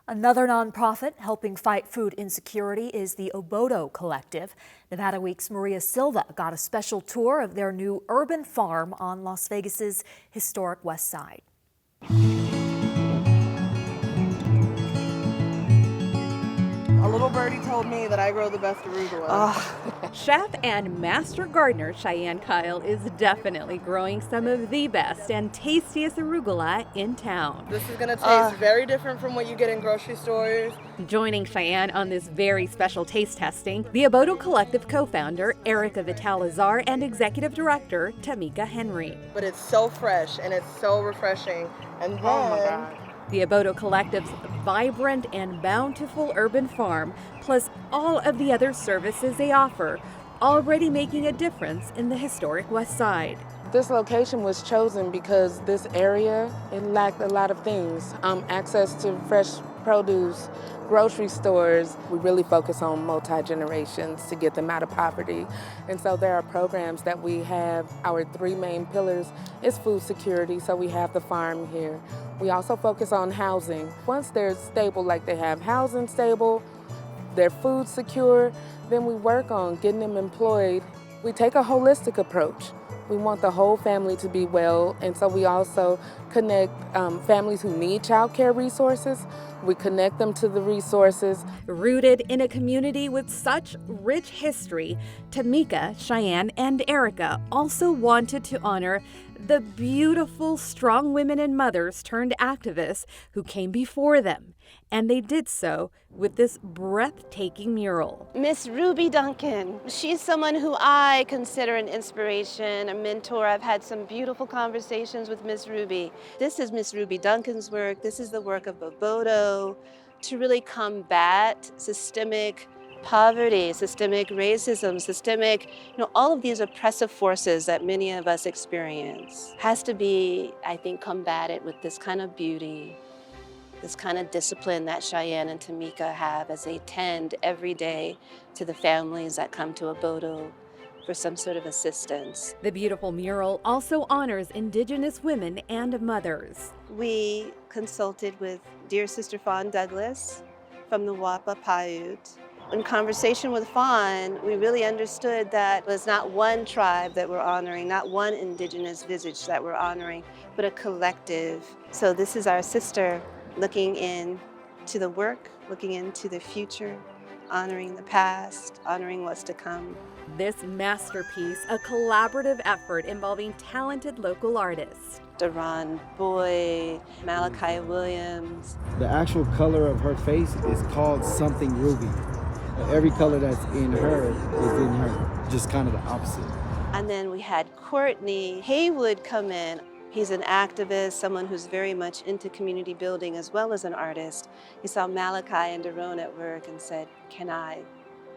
Another nonprofit helping fight food insecurity is the Obodo Collective. Nevada Week's Maria Silva got a special tour of their new urban farm on Las Vegas's historic West Side. A little birdie told me that I grow the best arugula. Chef and master gardener Cheyenne Kyle is definitely growing some of the best and tastiest arugula in town. This is going to taste very different from what you get in grocery stores. Joining Cheyenne on this very special taste testing, the Obodo Collective co-founder Erica Vitalazar and executive director Tamika Henry. But it's so fresh and it's so refreshing. And then, oh my God. The Obodo Collective's vibrant and bountiful urban farm, plus all of the other services they offer, already making a difference in the historic West Side. This location was chosen because this area, it lacked a lot of things. Access to fresh produce, grocery stores. We really focus on multi-generations to get them out of poverty. And so there are programs that we have. Our three main pillars is food security, so we have the farm here. We also focus on housing. Once they're stable, like they have housing stable, they're food secure, then we work on getting them employed. We take a holistic approach. We want the whole family to be well, and so we also connect families who need child care resources. We connect them to the resources. Rooted in a community with such rich history, Tamika, Cheyenne, and Erica also wanted to honor the beautiful, strong women and mothers turned activists who came before them. And they did so with this breathtaking mural. Miss Ruby Duncan, she's someone who I consider an inspiration, a mentor. I've had some beautiful conversations with Miss Ruby. This is Miss Ruby Duncan's work. This is the work of Obodo to really combat systemic poverty, systemic racism, systemic, all of these oppressive forces that many of us experience. Has to be, I think, combated with this kind of beauty, this kind of discipline that Cheyenne and Tamika have as they tend every day to the families that come to Obodo for some sort of assistance. The beautiful mural also honors Indigenous women and mothers. We consulted with dear Sister Fawn Douglas from the Wapa Paiute. In conversation with Fawn, we really understood that it was not one tribe that we're honoring, not one Indigenous visage that we're honoring, but a collective. So this is our sister looking into the work, looking into the future, honoring the past, honoring what's to come. This masterpiece, a collaborative effort involving talented local artists. Deron Boyd, Malachi Williams. The actual color of her face is called something ruby. Every color that's in her is in her, just kind of the opposite. And then we had Courtney Haywood come in. He's an activist, someone who's very much into community building as well as an artist. He saw Malachi and Deron at work and said, can I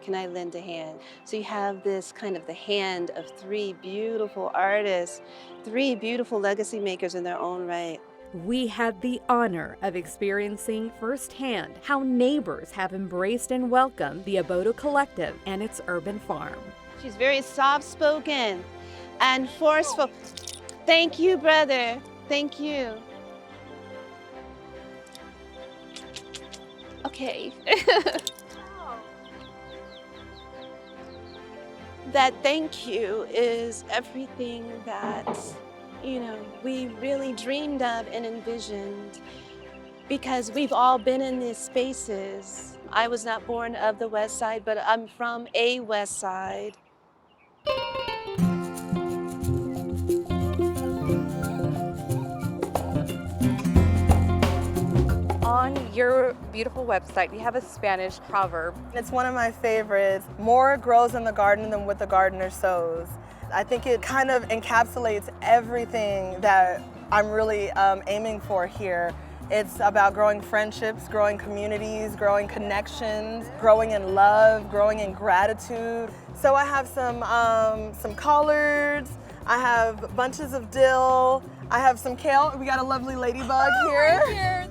lend a hand? So you have this kind of the hand of three beautiful artists, three beautiful legacy makers in their own right. We had the honor of experiencing firsthand how neighbors have embraced and welcomed the Obodo Collective and its urban farm. She's very soft-spoken and forceful. Thank you, brother. Thank you. Okay. That thank you is everything that we really dreamed of and envisioned, because we've all been in these spaces. I was not born of the West Side, but I'm from a West Side. On your beautiful website, you have a Spanish proverb. It's one of my favorites. More grows in the garden than what the gardener sows. I think it kind of encapsulates everything that I'm really aiming for here. It's about growing friendships, growing communities, growing connections, growing in love, growing in gratitude. So I have some collards, I have bunches of dill, I have some kale. We got a lovely ladybug here. Right here.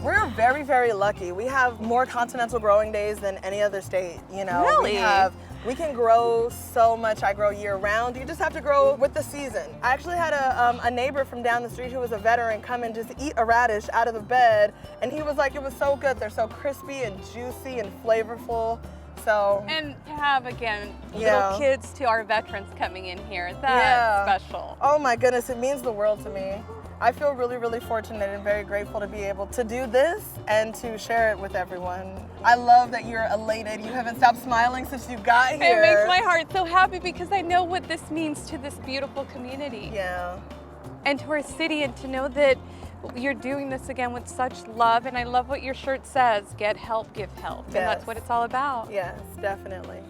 We're very, very lucky. We have more continental growing days than any other state. Really? We have We can grow so much. I grow year round. You just have to grow with the season. I actually had a neighbor from down the street who was a veteran come and just eat a radish out of the bed, and he was like, it was so good. They're so crispy and juicy and flavorful. So, And to have, again, Yeah. little kids to our veterans coming in here, that's special. Oh my goodness, it means the world to me. I feel really, really fortunate and very grateful to be able to do this and to share it with everyone. I love that you're elated. You haven't stopped smiling since you got here. It makes my heart so happy because I know what this means to this beautiful community. Yeah. And to our city, and to know that you're doing this again with such love. And I love what your shirt says, get help, give help. And that's Yes. what it's all about. Yes, definitely.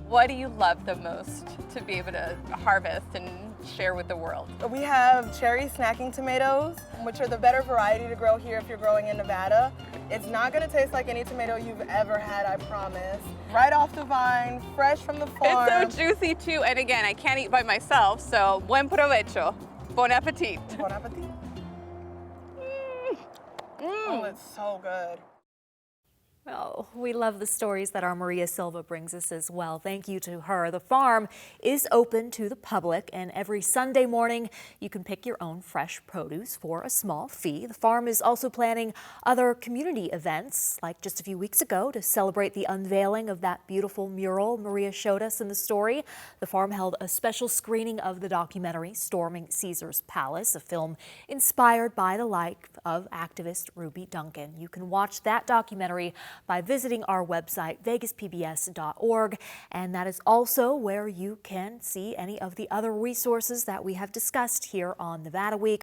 What do you love the most to be able to harvest and share with the world? We have cherry snacking tomatoes, which are the better variety to grow here if you're growing in Nevada. It's not gonna taste like any tomato you've ever had, I promise. Right off the vine, fresh from the farm. It's so juicy too. And again, I can't eat by myself, so buen provecho. Bon appetit. Bon appetit. Oh, it's so good. Oh, we love the stories that our Maria Silva brings us as well. Thank you to her. The farm is open to the public, and every Sunday morning you can pick your own fresh produce for a small fee. The farm is also planning other community events, like just a few weeks ago, to celebrate the unveiling of that beautiful mural Maria showed us in the story. The farm held a special screening of the documentary Storming Caesar's Palace, a film inspired by the life of activist Ruby Duncan. You can watch that documentary by visiting our website, vegaspbs.org, and that is also where you can see any of the other resources that we have discussed here on Nevada Week.